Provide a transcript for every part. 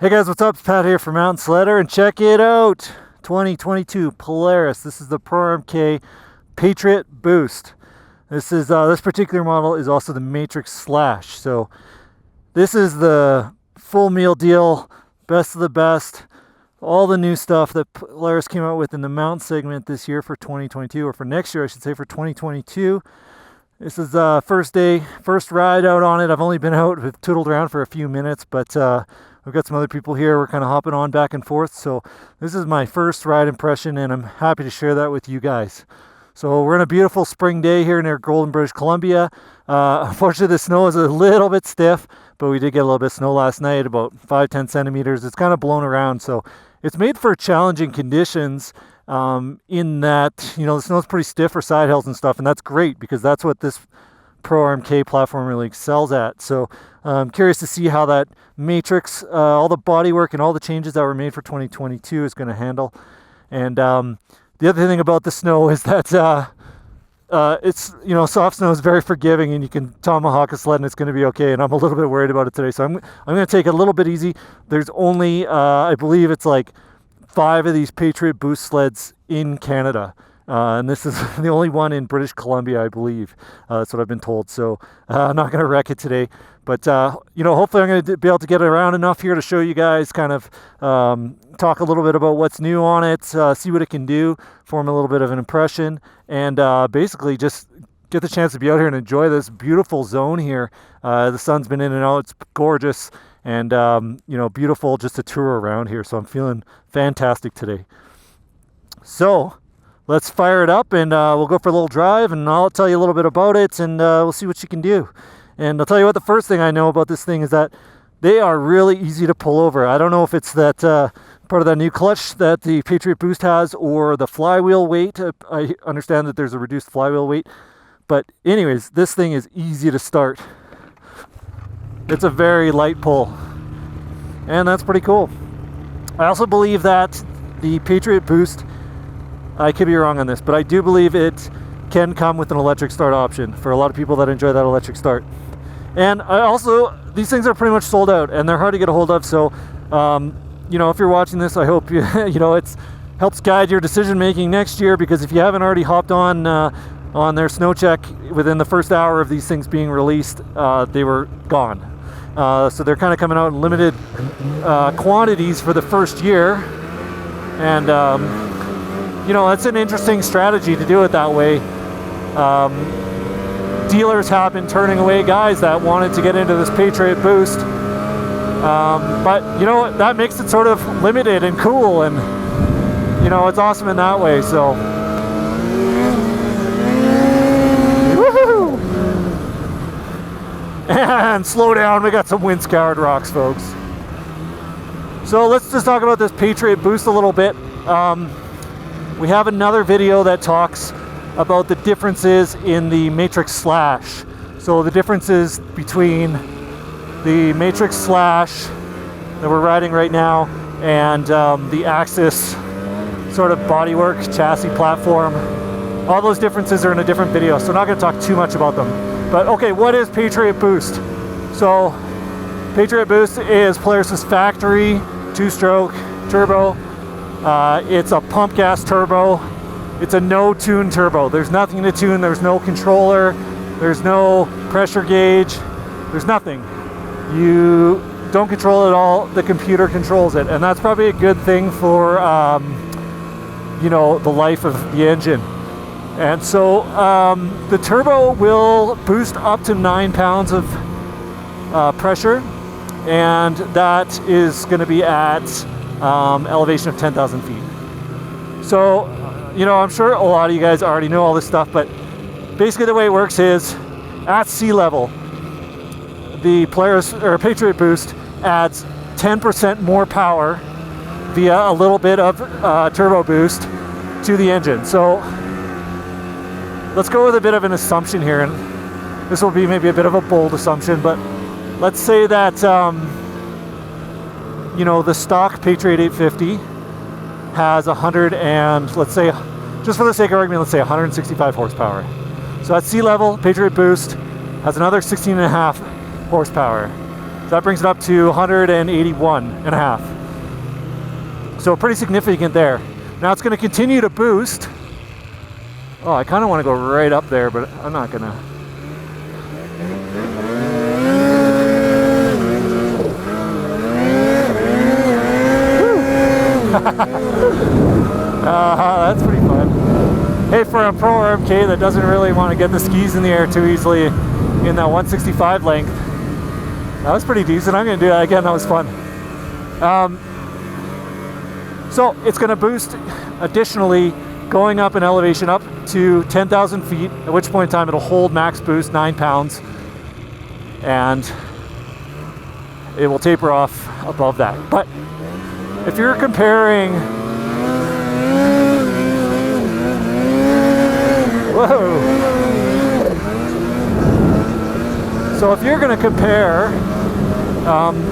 Hey guys, what's up? It's Pat here from Mountain Sledder, and check it out. 2022 Polaris. This is the Pro RMK Patriot Boost. This particular model is also the MATRYX SLASH. So this is the full meal deal, best of the best. All the new stuff that Polaris came out with in the Mountain segment this year for 2022, or for next year, I should say, for 2022. This is first ride out on it. I've only been out, we've tootled around for a few minutes, but we've got some other people here. We're kind of hopping on back and forth. So this is my first ride impression, and I'm happy to share that with you guys. So we're in a beautiful spring day here near Golden, British Columbia. Unfortunately, the snow is a little bit stiff, but we did get a little bit of snow last night, about 5-10 centimeters. It's kind of blown around, so it's made for challenging conditions in that, you know, the snow's pretty stiff for side hills and stuff, and that's great because that's what this Pro RMK platform really excels at. So I'm curious to see how that MATRYX, all the bodywork and all the changes that were made for 2022 is going to handle. And the other thing about the snow is that it's, you know, soft snow is very forgiving, and you can tomahawk a sled and it's going to be okay. And I'm a little bit worried about it today, so I'm going to take it a little bit easy. There's only I believe it's like 5 of these Patriot Boost sleds in Canada. And this is the only one in British Columbia, I believe. That's what I've been told. So I'm not going to wreck it today. But, you know, hopefully I'm going to be able to get around enough here to show you guys, kind of talk a little bit about what's new on it, see what it can do, form a little bit of an impression, and basically just get the chance to be out here and enjoy this beautiful zone here. The sun's been in and out. It's gorgeous and, you know, beautiful just to tour around here. So I'm feeling fantastic today. So let's fire it up, and we'll go for a little drive, and I'll tell you a little bit about it, and we'll see what you can do. And I'll tell you what, the first thing I know about this thing is that they are really easy to pull over. I don't know if it's that part of that new clutch that the Patriot Boost has, or the flywheel weight. I understand that there's a reduced flywheel weight. But anyways, this thing is easy to start. It's a very light pull, and that's pretty cool. I also believe that the Patriot Boost, I could be wrong on this, but I do believe it can come with an electric start option for a lot of people that enjoy that electric start. And I also, these things are pretty much sold out, and they're hard to get a hold of. So, you know, if you're watching this, I hope you, you know, it helps guide your decision making next year, because if you haven't already hopped on their snow check within the first hour of these things being released, they were gone. So they're kind of coming out in limited quantities for the first year, and you know, it's an interesting strategy to do it that way. Dealers have been turning away guys that wanted to get into this Patriot Boost, but you know, that makes it sort of limited and cool, and you know, it's awesome in that way. So woohoo! And slow down, we got some wind-scoured rocks, folks. So let's just talk about this Patriot Boost a little bit. We have another video that talks about the differences in the MATRYX SLASH. So the differences between the MATRYX SLASH that we're riding right now and the Axis sort of bodywork, chassis platform. All those differences are in a different video, so I'm not going to talk too much about them. But okay, what is Patriot Boost? So Patriot Boost is Polaris' factory 2-stroke turbo. It's a pump gas turbo. It's a no-tune turbo. There's nothing to tune. There's no controller. There's no pressure gauge. There's nothing. You don't control it all. The computer controls it, and that's probably a good thing for you know, the life of the engine. And so the turbo will boost up to 9 pounds of pressure, and that is going to be at elevation of 10,000 feet. So, you know, I'm sure a lot of you guys already know all this stuff, but basically the way it works is at sea level, the Polaris or Patriot Boost adds 10% more power via a little bit of turbo boost to the engine. So let's go with a bit of an assumption here, and this will be maybe a bit of a bold assumption, but let's say that you know, the stock Patriot 850 has 100 and, let's say, just for the sake of argument, let's say 165 horsepower. So at sea level, Patriot Boost has another 16.5 horsepower. So that brings it up to 181 and a half. So pretty significant there. Now it's going to continue to boost. Oh, I kind of want to go right up there, but I'm not going to. That's pretty fun. Hey, for a Pro RMK that doesn't really want to get the skis in the air too easily in that 165 length, that was pretty decent. I'm going to do that again. That was fun. So it's going to boost additionally, going up in elevation up to 10,000 feet, at which point in time it'll hold max boost 9 pounds, and it will taper off above that. But if you're comparing, whoa! So if you're going to compare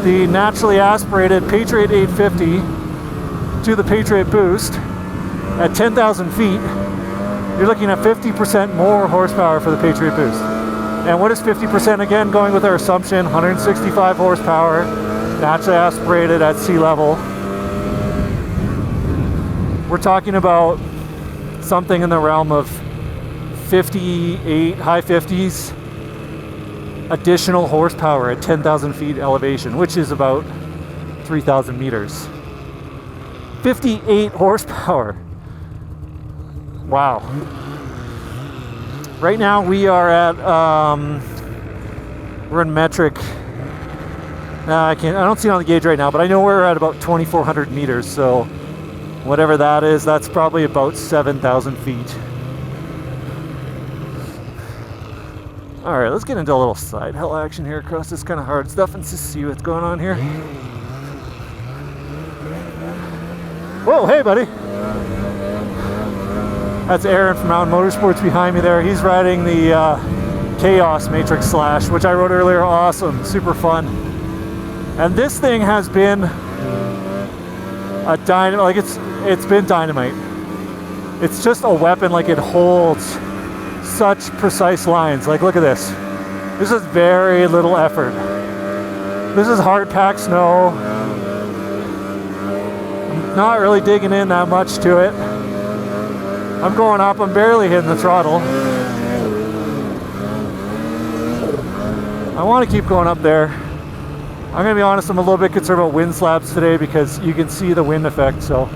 the naturally aspirated Patriot 850 to the Patriot Boost at 10,000 feet, you're looking at 50% more horsepower for the Patriot Boost. And what is 50% again? Going with our assumption, 165 horsepower, naturally aspirated at sea level. We're talking about something in the realm of 58, high 50s additional horsepower at 10,000 feet elevation, which is about 3,000 meters. 58 horsepower. Wow. Right now we are at, we're in metric. I don't see it on the gauge right now, but I know we're at about 2,400 meters. So whatever that is, that's probably about 7,000 feet. All right, let's get into a little side hill action here across this kind of hard stuff and just see what's going on here. Whoa, hey buddy. That's Aaron from Mountain Motorsports behind me there. He's riding the Chaos MATRYX SLASH, which I rode earlier. Awesome, super fun. And this thing has been a dynamite, like it's been dynamite. It's just a weapon, like it holds such precise lines. Like look at this. This is very little effort. This is hard packed snow. I'm not really digging in that much to it. I'm going up, I'm barely hitting the throttle. I want to keep going up there. I'm going to be honest, I'm a little bit concerned about wind slabs today because you can see the wind effect, so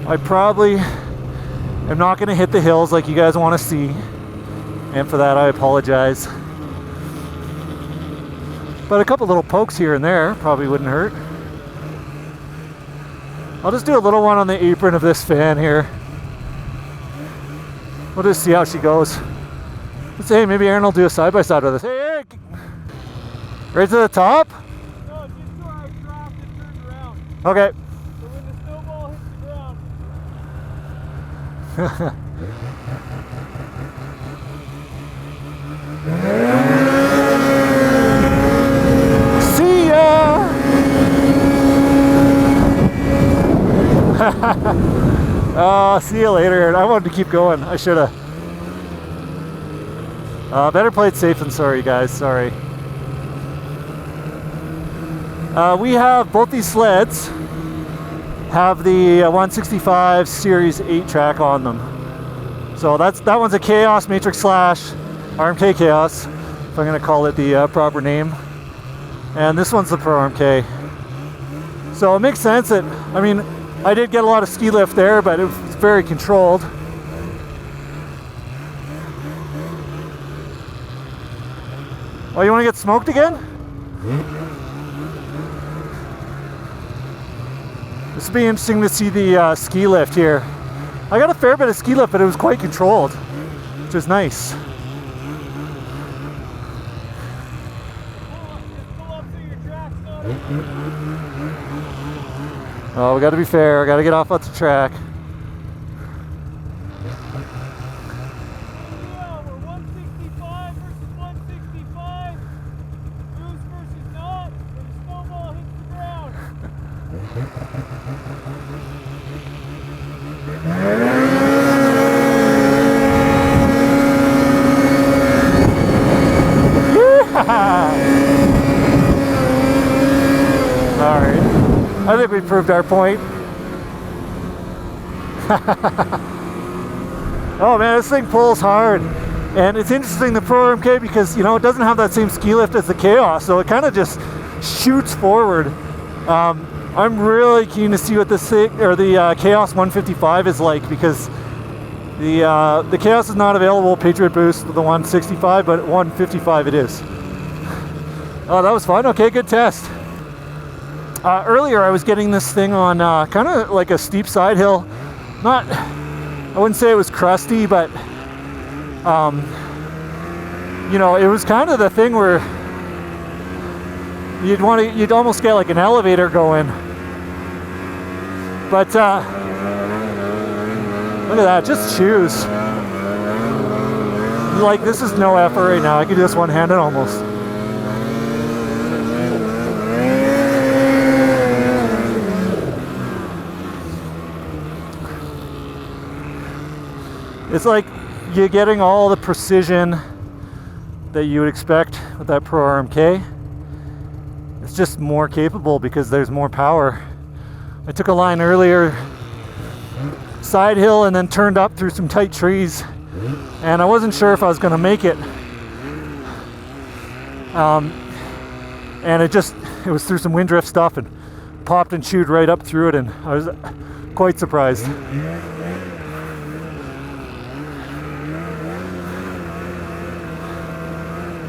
I probably am not going to hit the hills like you guys want to see, and for that I apologize. But a couple little pokes here and there probably wouldn't hurt. I'll just do a little one on the apron of this fan here. We'll just see how she goes. Let's say maybe Aaron will do a side-by-side with us. Hey, hey! Right to the top? No, just to our draft and turn around. Okay. So when the snowball hits the ground. See ya! See you later. I wanted to keep going. I should have. Better play it safe than sorry, guys. Sorry. We have both these sleds have the 165 Series 8 track on them. So that one's a Chaos MATRYX SLASH, RMK Chaos, if I'm going to call it the proper name. And this one's the Pro RMK. So it makes sense that, I mean, I did get a lot of ski lift there, but it was very controlled. Oh, you want to get smoked again? This will be interesting to see the ski lift here. I got a fair bit of ski lift, but it was quite controlled, which is nice. Oh, we got to be fair. I got to get off the track. Yeah, we're 165 versus 165. Boost versus not. When the snowball hits the ground. Yeah! Alright, I think we proved our point. Oh man, this thing pulls hard. And it's interesting, the Pro RMK, because, you know, it doesn't have that same ski lift as the Chaos, so it kind of just shoots forward. I'm really keen to see what the Chaos 155 is like, because the Chaos is not available Patriot Boost with the 165, but 155 it is. Oh, that was fun. Okay, good test. Earlier I was getting this thing on kind of like a steep side hill. I wouldn't say it was crusty, but you know, it was kind of the thing where you'd almost get like an elevator going. But look at that, just choose. Like, this is no effort right now. I can do this one-handed almost. It's like you're getting all the precision that you would expect with that Pro RMK. It's just more capable because there's more power. I took a line earlier, side hill, and then turned up through some tight trees, and I wasn't sure if I was going to make it. And it was through some wind drift stuff and popped and chewed right up through it, and I was quite surprised.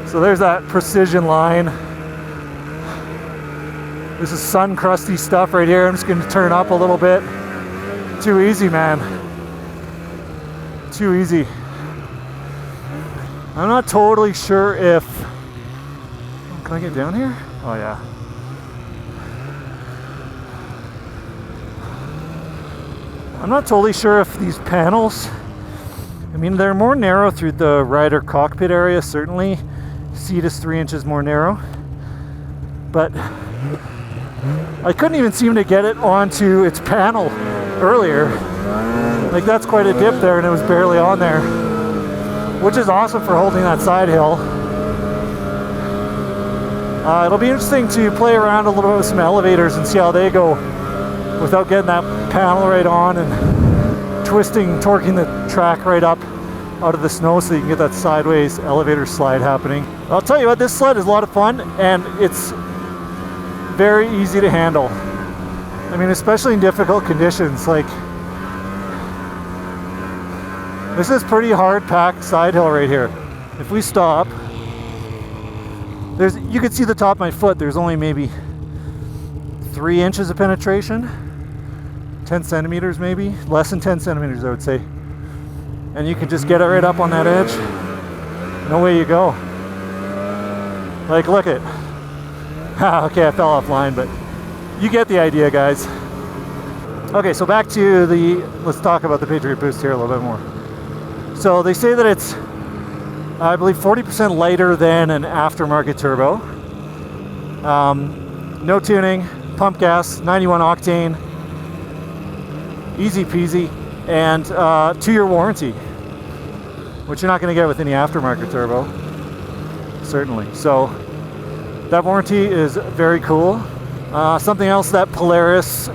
So there's that precision line. This is sun crusty stuff right here. I'm just going to turn up a little bit. Too easy, man. Too easy. I'm not totally sure if... Can I get down here? Oh yeah. I'm not totally sure if these panels... I mean, they're more narrow through the rider cockpit area, certainly. Seat is 3 inches more narrow. But I couldn't even seem to get it onto its panel earlier. Like, that's quite a dip there, and it was barely on there, which is awesome for holding that side hill. It'll be interesting to play around a little bit with some elevators and see how they go without getting that panel right on and torquing the track right up out of the snow so you can get that sideways elevator slide happening. I'll tell you what, this sled is a lot of fun, and it's very easy to handle. I mean, especially in difficult conditions. Like, this is pretty hard packed side hill right here. If we stop, you can see the top of my foot. There's only maybe 3 inches of penetration, 10 centimeters maybe, less than 10 centimeters I would say. And you can just get it right up on that edge, and away you go. Like, look at, okay, I fell offline, but you get the idea, guys. Okay, so back to let's talk about the Patriot Boost here a little bit more. So they say that it's, I believe, 40% lighter than an aftermarket turbo. No tuning, pump gas, 91 octane, easy peasy, and 2-year warranty, which you're not going to get with any aftermarket turbo, certainly. So that warranty is very cool. Something else that Polaris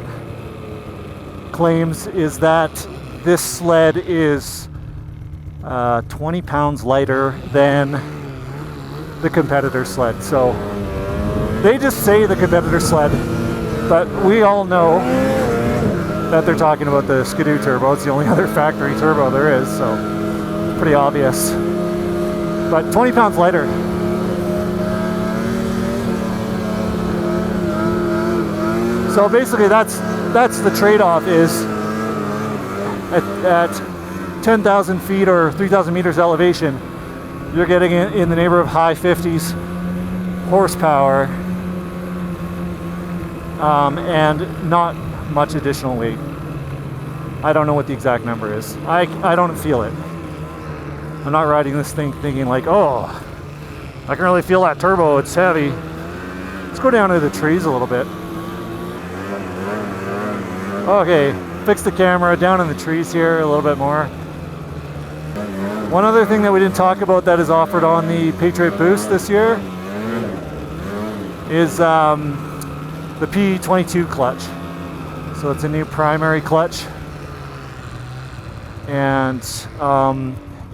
claims is that this sled is 20 pounds lighter than the competitor sled. So they just say the competitor sled, but we all know that they're talking about the Skidoo turbo. It's the only other factory turbo there is, so it's pretty obvious. But 20 pounds lighter. So basically that's the trade-off, is at 10,000 feet or 3,000 meters elevation, you're getting in the neighborhood of high 50s horsepower and not much additional weight. I don't know what the exact number is. I don't feel it. I'm not riding this thing thinking like, oh, I can really feel that turbo, it's heavy. Let's go down to the trees a little bit. Okay, fix the camera, down in the trees here a little bit more. One other thing that we didn't talk about that is offered on the Patriot Boost this year is the P22 clutch. So it's a new primary clutch, and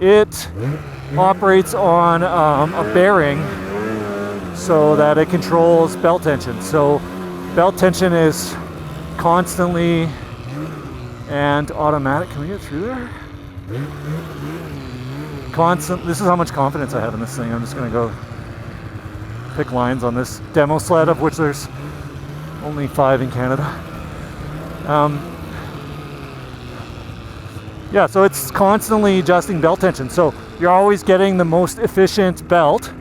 it operates on a bearing so that it controls belt tension. So belt tension is constantly and automatic. Can we get through there? Constant. This is how much confidence I have in this thing. I'm just gonna go pick lines on this demo sled, of which there's only 5 in Canada. Yeah, so it's constantly adjusting belt tension. So you're always getting the most efficient belt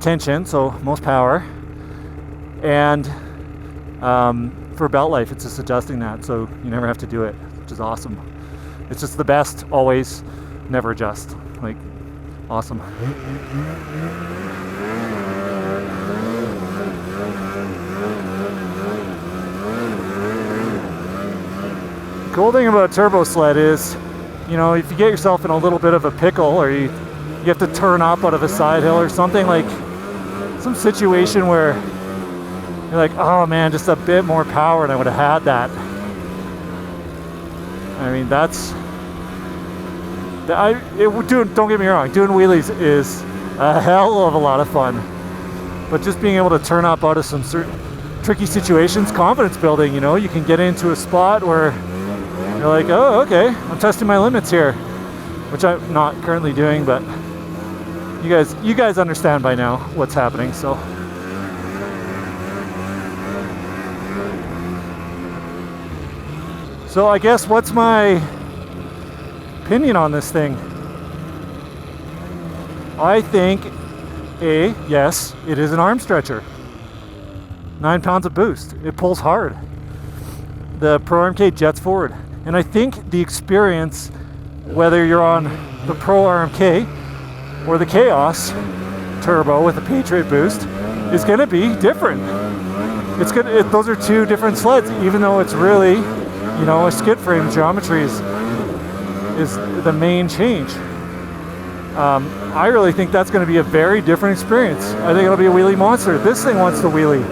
tension, so most power. And for belt life, it's just adjusting that, so you never have to do it, which is awesome. It's just the best, always, never adjust. Like, awesome. Cool thing about a turbo sled is, you know, if you get yourself in a little bit of a pickle, or you have to turn up out of a side hill or something, like some situation where you're like, oh man, just a bit more power and I would have had that. I mean, don't get me wrong, doing wheelies is a hell of a lot of fun. But just being able to turn up out of some certain tricky situations, confidence building, you know, you can get into a spot where you're like, oh, okay, I'm testing my limits here, which I'm not currently doing, but you guys understand by now what's happening, so. So I guess what's my opinion on this thing? I think, yes, it is an arm stretcher. 9 pounds of boost. It pulls hard. The Pro RMK jets forward. And I think the experience, whether you're on the Pro RMK or the Chaos Turbo with a Patriot Boost, is going to be different. Those are 2 different sleds, even though it's really, you know, a skid frame geometry is the main change. I really think that's going to be a very different experience. I think it'll be a wheelie monster. This thing wants to wheelie.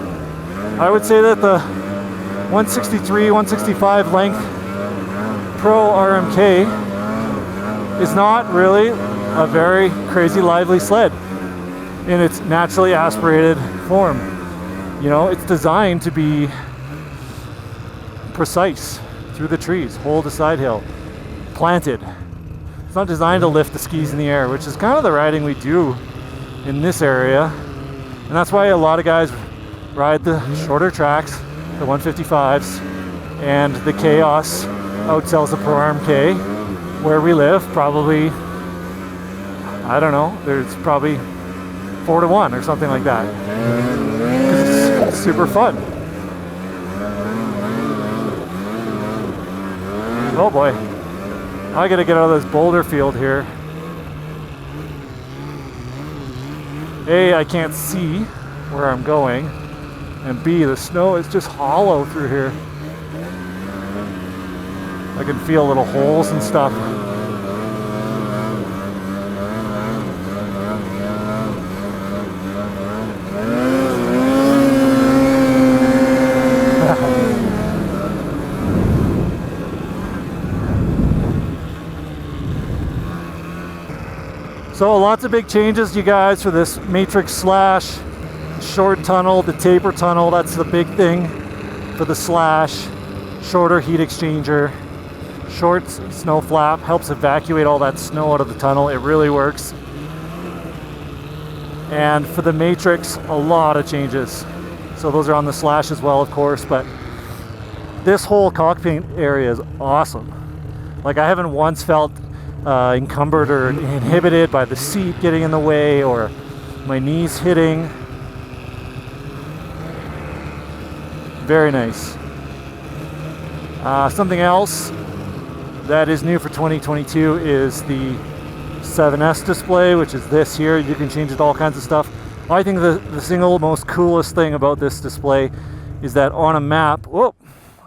I would say that the 163, 165 length Pro RMK is not really a very crazy lively sled in its naturally aspirated form. You know, it's designed to be precise through the trees, hold a side hill, planted. It's not designed to lift the skis in the air, which is kind of the riding we do in this area. And that's why a lot of guys ride the shorter tracks, the 155s, and the Chaos outsells the Pro RMK. Where we live, probably, I don't know, there's probably 4-to-1 or something like that. 'Cause it's super fun. Oh boy, I gotta get out of this boulder field here. A, I can't see where I'm going, and B, the snow is just hollow through here. I can feel little holes and stuff. So lots of big changes, you guys, for this MATRYX Slash. Short tunnel, the taper tunnel, that's the big thing for the Slash. Shorter heat exchanger. Short snow flap, helps evacuate all that snow out of the tunnel. It really works. And for the MATRYX, a lot of changes. So those are on the Slash as well, of course, but this whole cockpit area is awesome. Like, I haven't once felt encumbered or inhibited by the seat getting in the way or my knees hitting. Very nice. Something else that is new for 2022 is the 7S display, which is this here. You can change it to all kinds of stuff. I think the single most coolest thing about this display is that on a map, whoa,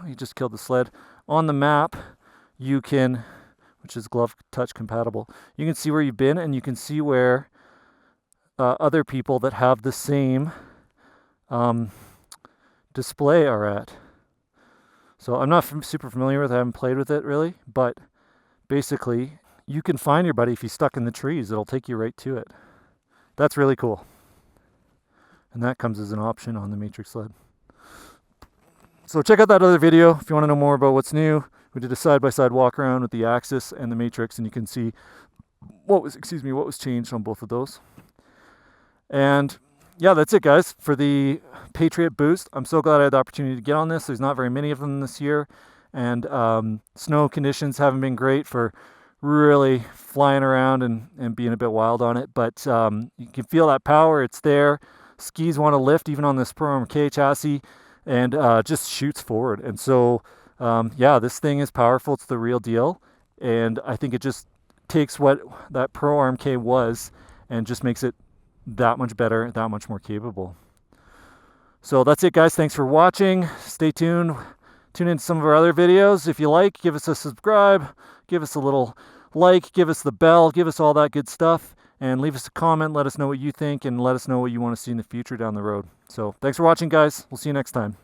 you just killed the sled. On the map, you can, which is glove touch compatible, you can see where you've been, and you can see where other people that have the same display are at. So I'm not super familiar with it. I haven't played with it really, but basically you can find your buddy if he's stuck in the trees. It'll take you right to it. That's really cool. And that comes as an option on the MATRYX sled. So check out that other video if you want to know more about what's new. We did a side-by-side walk around with the Axis and the MATRYX, and you can see what was changed on both of those. And yeah, that's it, guys, for the Patriot Boost. I'm so glad I had the opportunity to get on this. There's not very many of them this year, and snow conditions haven't been great for really flying around and being a bit wild on it. But you can feel that power. It's there. Skis want to lift even on this Pro RMK chassis, and just shoots forward. And so yeah, this thing is powerful. It's the real deal, and I think it just takes what that Pro RMK was and just makes it that much better, that much more capable. So that's it, guys. Thanks for watching. Stay tuned. Tune into some of our other videos. If you like, give us a subscribe, give us a little like, give us the bell, give us all that good stuff, and leave us a comment. Let us know what you think, and let us know what you want to see in the future down the road. So thanks for watching, guys. We'll see you next time.